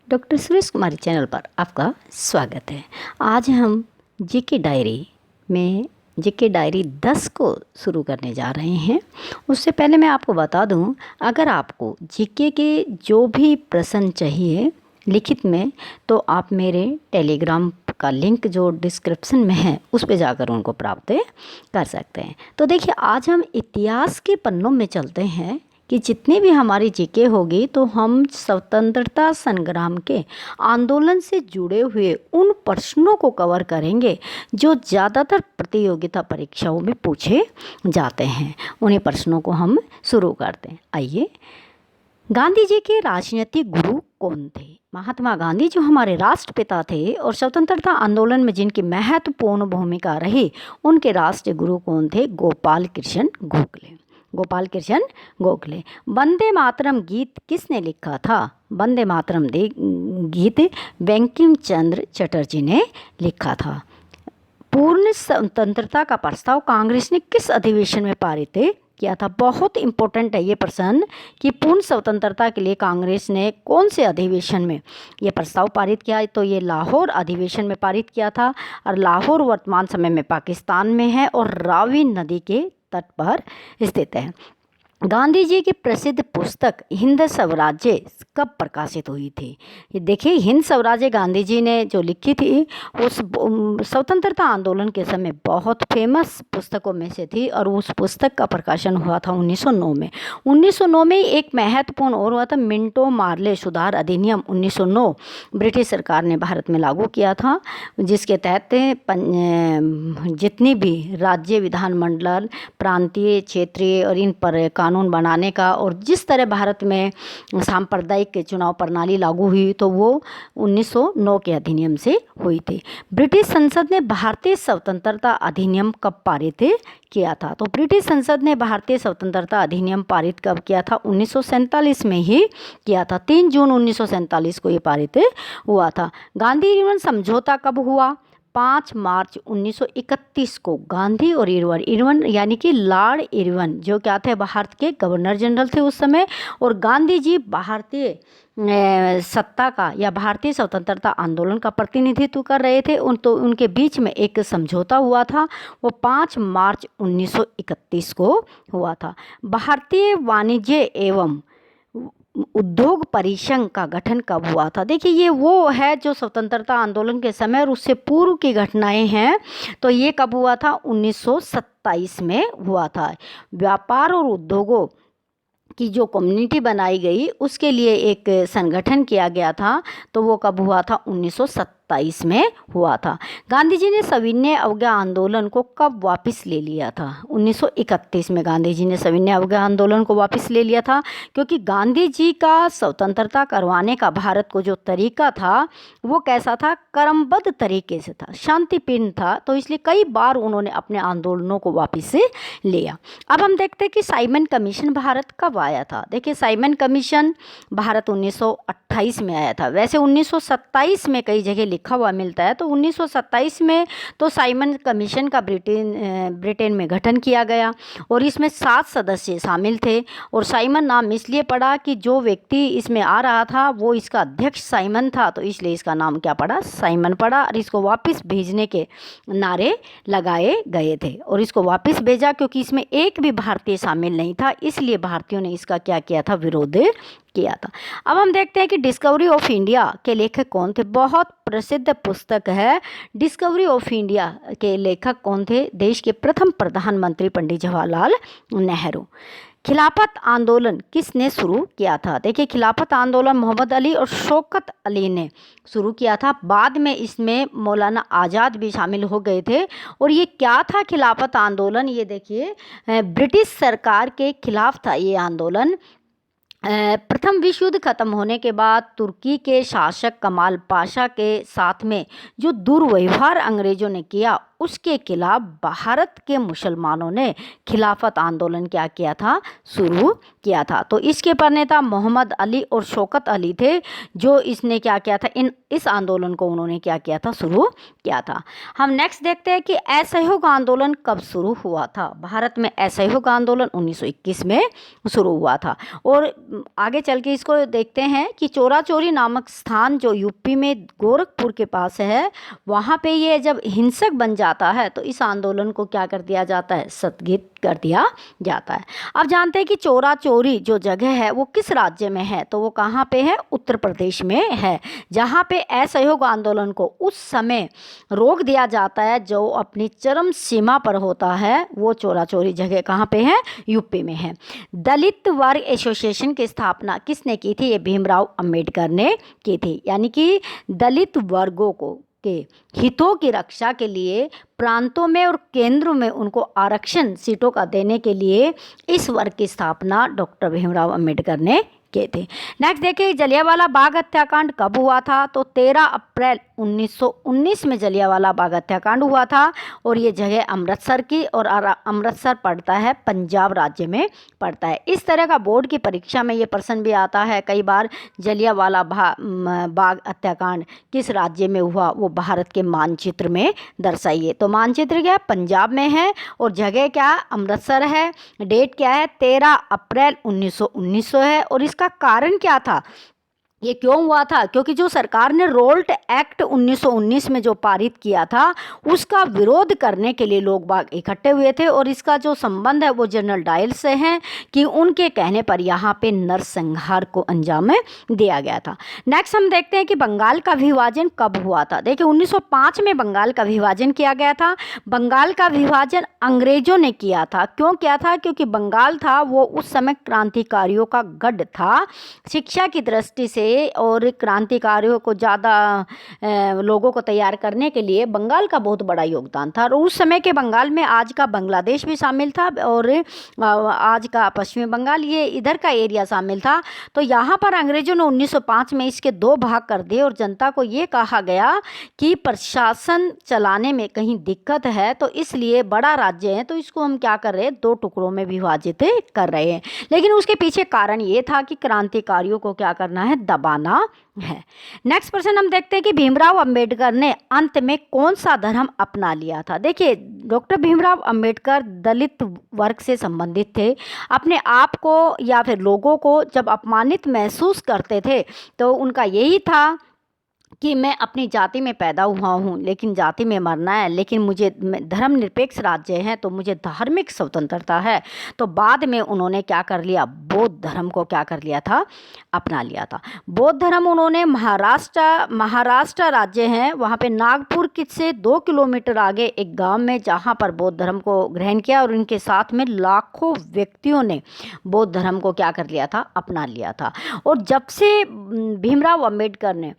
Doctor Suresh कुमारी channel पर आपका स्वागत है। आज हम जीके डायरी में जीके डायरी 10 को शुरू करने जा रहे हैं। उससे पहले मैं आपको बता दूं, अगर आपको जीके के जो भी प्रश्न चाहिए लिखित में, तो आप मेरे टेलीग्राम का लिंक जो डिस्क्रिप्शन में है उस पे जाकर उनको प्राप्त कर सकते हैं। तो देखिए, आज हम इतिहास के पन्नों में चलते हैं कि जितनी भी हमारी जीके होगी तो हम स्वतंत्रता संग्राम के आंदोलन से जुड़े हुए उन प्रश्नों को कवर करेंगे जो ज़्यादातर प्रतियोगिता परीक्षाओं में पूछे जाते हैं। उन्हीं प्रश्नों को हम शुरू करते हैं। आइए, गांधी जी के राजनीतिक गुरु कौन थे? महात्मा गांधी जो हमारे राष्ट्रपिता थे और स्वतंत्रता आंदोलन में जिनकी महत्वपूर्ण भूमिका रही, उनके राष्ट्रीय गुरु कौन थे? गोपाल कृष्ण गोखले। गोपाल कृष्ण गोखले। वंदे मातरम गीत किसने लिखा था? वंदे मातरम गीत बंकिम चंद्र चटर्जी ने लिखा था। पूर्ण स्वतंत्रता का प्रस्ताव कांग्रेस ने किस अधिवेशन में पारित किया था? बहुत इंपॉर्टेंट है ये प्रश्न कि पूर्ण स्वतंत्रता के लिए कांग्रेस ने कौन से अधिवेशन में ये प्रस्ताव पारित किया। तो ये लाहौर अधिवेशन में पारित किया था, और लाहौर वर्तमान समय में पाकिस्तान में है और रावी नदी के तट पर स्थित है। गांधी जी की प्रसिद्ध पुस्तक हिंद स्वराज्य कब प्रकाशित हुई थी? ये देखिए, हिंद स्वराज्य गांधी जी ने जो लिखी थी उस स्वतंत्रता आंदोलन के समय बहुत फेमस पुस्तकों में से थी, और उस पुस्तक का प्रकाशन हुआ था 1909 में। 1909 में एक महत्वपूर्ण और हुआ था मिंटो मार्ले सुधार अधिनियम 1909 ब्रिटिश सरकार ने भारत में लागू किया था, जिसके तहत जितनी भी राज्य विधानमंडल, प्रांतीय, क्षेत्रीय और इन पर कानून बनाने का, और जिस तरह भारत में सांप्रदायिक चुनाव प्रणाली लागू हुई तो वो 1909 के अधिनियम से हुई थी। ब्रिटिश संसद ने भारतीय स्वतंत्रता अधिनियम कब पारित किया था? तो ब्रिटिश संसद ने भारतीय स्वतंत्रता अधिनियम पारित कब किया था? 1947 में ही किया था। 3 जून 1947 को ये पारित हुआ था। गांधी इरविन समझौता कब हुआ? 5 मार्च 1931 को गांधी और इरविन यानी कि लॉर्ड इरविन जो क्या थे, भारत के गवर्नर जनरल थे उस समय, और गांधी जी भारतीय सत्ता का या भारतीय स्वतंत्रता आंदोलन का प्रतिनिधित्व कर रहे थे। तो उनके बीच में एक समझौता हुआ था, वो 5 मार्च 1931 को हुआ था। भारतीय वाणिज्य एवं उद्योग परिसंघ का गठन कब हुआ था? देखिए, ये वो है जो स्वतंत्रता आंदोलन के समय और उससे पूर्व की घटनाएं हैं। तो ये कब हुआ था? 1927 में हुआ था। व्यापार और उद्योगों की जो कम्युनिटी बनाई गई उसके लिए एक संगठन किया गया था, तो वो कब हुआ था? 1927 में हुआ था। गांधी जी ने सविनय अवज्ञा आंदोलन को कब वापस ले लिया था? 1931 में गांधी जी ने सविनय अवज्ञा आंदोलन को वापस ले लिया था, क्योंकि गांधी जी का स्वतंत्रता करवाने का भारत को जो तरीका था वो कैसा था? क्रमबद्ध तरीके से था, शांतिपूर्ण था, तो इसलिए कई बार उन्होंने अपने आंदोलनों को वापस लिया। अब हम देखते हैं कि साइमन कमीशन भारत कब आया था। देखिए, साइमन कमीशन भारत 1928 में आया था। वैसे 1927 में कई जगह लिखा हुआ मिलता है, तो 1927 में तो साइमन कमीशन का ब्रिटेन में गठन किया गया, और इसमें 7 सदस्य शामिल थे। और साइमन नाम इसलिए पड़ा कि जो व्यक्ति इसमें आ रहा था वो इसका अध्यक्ष साइमन था, तो इसलिए इसका नाम क्या पड़ा? साइमन पड़ा। और इसको वापस भेजने के नारे लगाए गए थे, और इसको वापस भेजा क्योंकि इसमें एक भी भारतीय शामिल नहीं था, इसलिए भारतीयों ने इसका क्या किया था? विरोध किया था। अब हम देखते हैं कि डिस्कवरी ऑफ इंडिया के लेखक कौन थे। बहुत प्रसिद्ध पुस्तक है डिस्कवरी ऑफ इंडिया के लेखक कौन थे? देश के प्रथम प्रधानमंत्री पंडित जवाहरलाल नेहरू। खिलाफत आंदोलन किसने शुरू किया था? देखिए, खिलाफत आंदोलन मोहम्मद अली और शौकत अली ने शुरू किया था। बाद में इसमें मौलाना आज़ाद भी शामिल हो गए थे। और ये क्या था खिलाफत आंदोलन? ये देखिए, ब्रिटिश सरकार के खिलाफ था ये आंदोलन। प्रथम विश्व युद्ध खत्म होने के बाद तुर्की के शासक कमाल पाशा के साथ में जो दुर्व्यवहार अंग्रेजों ने किया उसके खिलाफ भारत के मुसलमानों ने खिलाफत आंदोलन क्या किया था? शुरू किया था। तो इसके प्रणेता मोहम्मद अली और शौकत अली थे, जो इसने क्या किया था? इस आंदोलन को उन्होंने क्या किया था? शुरू किया था। हम नेक्स्ट देखते हैं कि असहयोग आंदोलन कब शुरू हुआ था। भारत में असहयोग आंदोलन 1921 में शुरू हुआ था, और आगे चल के इसको देखते हैं कि चोरा चोरी नामक स्थान जो यूपी में गोरखपुर के पास है, वहाँ पे ये जब हिंसक बन जाता है तो इस आंदोलन को क्या कर दिया जाता है, स्थगित कर दिया जाता है। अब जानते हैं कि चोरा चोरी जो जगह है वो किस राज्य में है, तो वो कहाँ पे है, उत्तर प्रदेश में है, जहाँ पे असहयोग आंदोलन को उस समय रोक दिया जाता है जो अपनी चरम सीमा पर होता है। वो चोरा चोरी जगह कहाँ पे है, यूपी में है। दलित वर्ग एसोसिएशन की स्थापना किसने की थी, ये भीमराव अंबेडकर ने की थी। यानी कि दलित वर्गों को के हितों की रक्षा के लिए प्रांतों में और केंद्र में उनको आरक्षण सीटों का देने के लिए इस वर्ग की स्थापना डॉक्टर भीमराव अंबेडकर ने किए थे। नेक्स्ट देखिए, जलियांवाला बाग हत्याकांड कब हुआ था, तो 13 अप्रैल 1919 में जलियांवाला बाग हत्याकांड हुआ था और ये जगह अमृतसर की, और अमृतसर पड़ता है पंजाब राज्य में पड़ता है। इस तरह का बोर्ड की परीक्षा में ये प्रश्न भी आता है कई बार, जलियांवाला बाग हत्याकांड किस राज्य में हुआ, वो भारत के मानचित्र में दर्शाइए। तो मानचित्र क्या है, पंजाब में है, और जगह क्या है, अमृतसर है। डेट क्या है, 13 अप्रैल 1919 है। और इसका कारण क्या था, ये क्यों हुआ था, क्योंकि जो सरकार ने रोल्ट एक्ट 1919 में जो पारित किया था उसका विरोध करने के लिए लोग बाग इकट्ठे हुए थे, और इसका जो संबंध है वो जनरल डायल से है कि उनके कहने पर यहाँ पे नरसंहार को अंजाम दिया गया था। नेक्स्ट हम देखते हैं कि बंगाल का विभाजन कब हुआ था। देखिए 1905 में बंगाल का विभाजन किया गया था। बंगाल का विभाजन अंग्रेजों ने किया था। क्यों किया था, क्योंकि बंगाल था वो उस समय क्रांतिकारियों का गढ़ था। शिक्षा की दृष्टि से और क्रांतिकारियों को ज़्यादा लोगों को तैयार करने के लिए बंगाल का बहुत बड़ा योगदान था। और उस समय के बंगाल में आज का बांग्लादेश भी शामिल था और आज का पश्चिमी बंगाल, ये इधर का एरिया शामिल था। तो यहाँ पर अंग्रेजों ने 1905 में इसके 2 भाग कर दिए और जनता को ये कहा गया कि प्रशासन चलाने में कहीं दिक्कत है, तो इसलिए बड़ा राज्य है तो इसको हम क्या कर रहे हैं, 2 टुकड़ों में विभाजित कर रहे हैं। लेकिन उसके पीछे कारण ये था कि क्रांतिकारियों को क्या करना है, दबाना है। नेक्स्ट प्रश्न हम देखते हैं कि भीमराव अंबेडकर ने अंत में कौन सा धर्म अपना लिया था। देखिए डॉक्टर भीमराव अंबेडकर दलित वर्ग से संबंधित थे। अपने आप को या फिर लोगों को जब अपमानित महसूस करते थे तो उनका यही था कि मैं अपनी जाति में पैदा हुआ हूँ लेकिन जाति में मरना है, लेकिन मुझे धर्मनिरपेक्ष राज्य है तो मुझे धार्मिक स्वतंत्रता है। तो बाद में उन्होंने क्या कर लिया, बौद्ध धर्म को क्या कर लिया था, अपना लिया था। बौद्ध धर्म उन्होंने महाराष्ट्र राज्य है वहाँ पे नागपुर से 2 किलोमीटर आगे एक गांव में, जहाँ पर बौद्ध धर्म को ग्रहण किया और इनके साथ में लाखों व्यक्तियों ने बौद्ध धर्म को क्या कर लिया था, अपना लिया था। और जब से भीमराव अंबेडकर ने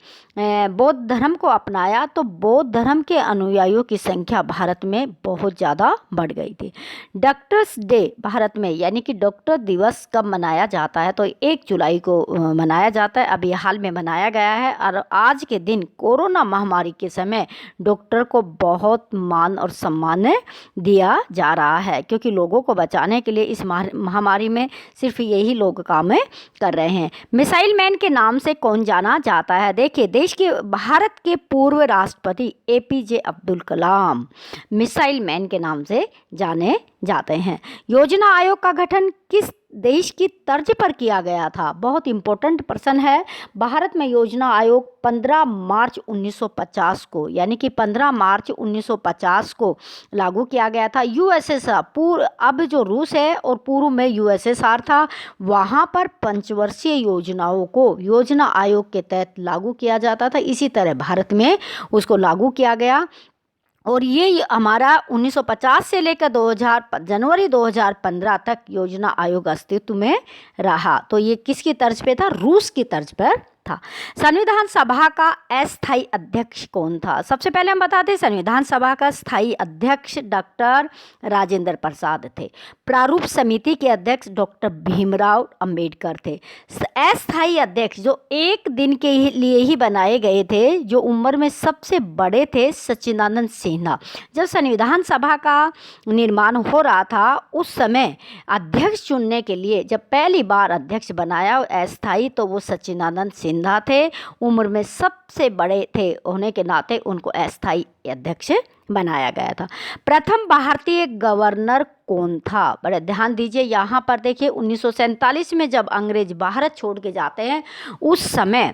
बौद्ध धर्म को अपनाया तो बौद्ध धर्म के अनुयायियों की संख्या भारत में बहुत ज़्यादा बढ़ गई थी। डॉक्टर्स डे भारत में यानी कि डॉक्टर दिवस कब मनाया जाता है, तो 1 जुलाई को मनाया जाता है। अभी हाल में मनाया गया है। और आज के दिन कोरोना महामारी के समय डॉक्टर को बहुत मान और सम्मान दिया जा रहा है, क्योंकि लोगों को बचाने के लिए इस महामारी में सिर्फ यही लोग काम कर रहे हैं। मिसाइल मैन के नाम से कौन जाना जाता है। देखिए देश के भारत के पूर्व राष्ट्रपति APJ Abdul Kalam missile man के नाम से जाने जाते हैं। योजना आयोग का गठन किस देश की तर्ज पर किया गया था, बहुत इंपॉर्टेंट प्रश्न है। भारत में योजना आयोग 15 मार्च 1950 को यानी कि 15 मार्च 1950 को लागू किया गया था। USSR अब जो रूस है और पूर्व में USSR था, वहाँ पर पंचवर्षीय योजनाओं को योजना आयोग के तहत लागू किया जाता था। इसी तरह भारत में उसको लागू किया गया और ये हमारा 1950 से लेकर जनवरी 2015 तक योजना आयोग अस्तित्व में रहा। तो ये किसकी तर्ज पे था, रूस की तर्ज पर था। संविधान सभा का अस्थायी अध्यक्ष कौन था। सबसे पहले हम बताते हैं संविधान सभा का स्थायी अध्यक्ष डॉक्टर राजेंद्र प्रसाद थे। प्रारूप समिति के अध्यक्ष डॉक्टर भीमराव अंबेडकर थे। अस्थायी अध्यक्ष जो 1 दिन के लिए ही बनाए गए थे, जो उम्र में सबसे बड़े थे, सच्चिदानंद सिन्हा। जब संविधान सभा का निर्माण हो रहा था उस समय अध्यक्ष चुनने के लिए जब पहली बार अध्यक्ष बनाया अस्थायी, तो वो सच्चिदानंद सिन्हा सिन्हा थे, उम्र में सबसे बड़े थे होने के नाते उनको अस्थायी अध्यक्ष बनाया गया था। प्रथम भारतीय गवर्नर कौन था? बड़े ध्यान दीजिए यहाँ पर देखिए, 1947 में जब अंग्रेज भारत छोड़ के जाते हैं, उस समय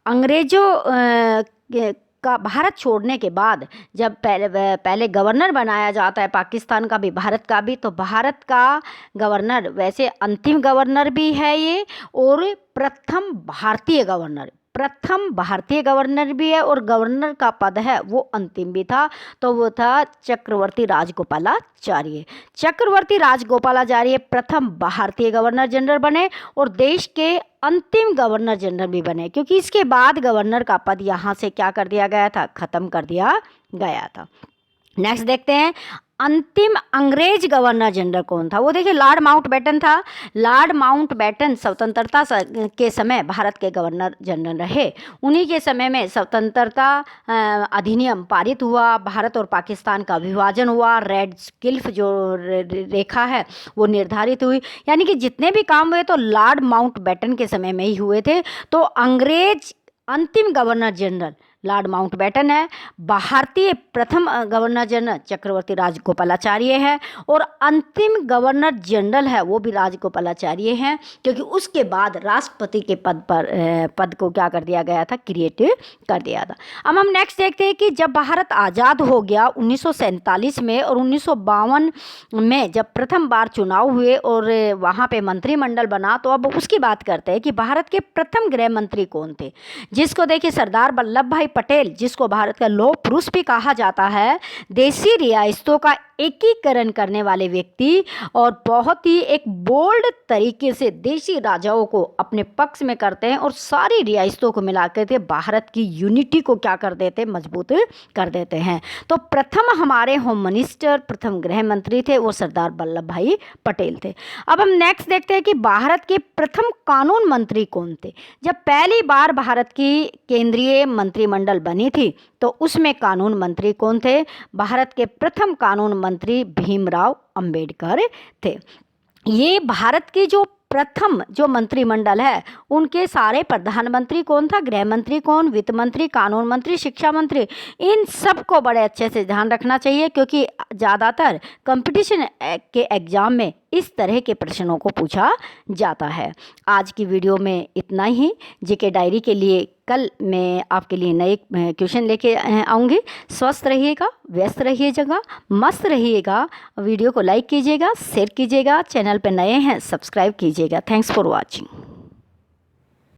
अंग्रेज़ों का भारत छोड़ने के बाद जब पहले गवर्नर बनाया जाता है पाकिस्तान का भी, भारत का भी, तो भारत का गवर्नर वैसे अंतिम गवर्नर भी है ये, और प्रथम भारतीय गवर्नर भी है, और गवर्नर का पद है वो अंतिम भी था, तो वो था चक्रवर्ती राजगोपालाचार्य। चक्रवर्ती राजगोपालाचार्य प्रथम भारतीय गवर्नर जनरल बने और देश के अंतिम गवर्नर जनरल भी बने, क्योंकि इसके बाद गवर्नर का पद यहाँ से क्या कर दिया गया था, ख़त्म कर दिया गया था। नेक्स्ट देखते हैं, अंतिम अंग्रेज गवर्नर जनरल कौन था? वो देखिए लॉर्ड माउंटबेटन था। लॉर्ड माउंटबेटन स्वतंत्रता के समय भारत के गवर्नर जनरल रहे। उन्हीं के समय में स्वतंत्रता अधिनियम पारित हुआ, भारत और पाकिस्तान का विभाजन हुआ, रेड क्लिफ जो रेखा है वो निर्धारित हुई, यानी कि जितने भी काम हुए तो लॉर्ड माउंटबेटन के समय में ही हुए थे। तो अंग्रेज अंतिम गवर्नर जनरल लॉर्ड माउंटबेटन है, भारतीय प्रथम गवर्नर जनरल चक्रवर्ती राजगोपालाचार्य है, और अंतिम गवर्नर जनरल है वो भी राजगोपालाचार्य हैं, क्योंकि उसके बाद राष्ट्रपति के पद को क्या कर दिया गया था, क्रिएट कर दिया था। अब हम नेक्स्ट देखते हैं कि जब भारत आज़ाद हो गया 1947 में और 1952 में जब प्रथम बार चुनाव हुए और वहाँ पे मंत्रिमंडल बना, तो अब उसकी बात करते हैं कि भारत के प्रथम गृह मंत्री कौन थे, जिसको देखिए सरदार वल्लभ भाई पटेल, जिसको भारत का लौह पुरुष भी कहा जाता है, देशी रियासतों का एकीकरण करने वाले व्यक्ति, और बहुत ही एक बोल्ड तरीके से देशी राजाओं को अपने पक्ष में करते हैं और सारी रियासतों को मिलाकर के भारत की यूनिटी को क्या कर देते, मजबूत कर देते हैं। तो प्रथम हमारे होम मिनिस्टर, प्रथम गृह मंत्री थे वो सरदार वल्लभ भाई पटेल थे। अब हम नेक्स्ट देखते हैं कि भारत के प्रथम कानून मंत्री कौन थे। जब पहली बार भारत की केंद्रीय मंत्रिमंडल बनी थी तो उसमें कानून मंत्री कौन थे? भारत के प्रथम कानून मंत्री भीमराव अंबेडकर थे। ये भारत की जो प्रथम जो मंत्रिमंडल है उनके सारे प्रधानमंत्री कौन था, गृह मंत्री कौन, वित्त मंत्री, कानून मंत्री, शिक्षा मंत्री, इन सब को बड़े अच्छे से ध्यान रखना चाहिए, क्योंकि ज़्यादातर कंपटीशन के एग्ज़ाम में इस तरह के प्रश्नों को पूछा जाता है। आज की वीडियो में इतना ही। जीके डायरी के लिए कल मैं आपके लिए नए क्वेश्चन लेके आऊँगी। स्वस्थ रहिएगा, व्यस्त रहिएगा, मस्त रहिएगा। वीडियो को लाइक कीजिएगा, शेयर कीजिएगा, चैनल पर नए हैं सब्सक्राइब कीजिएगा। Thanks for watching.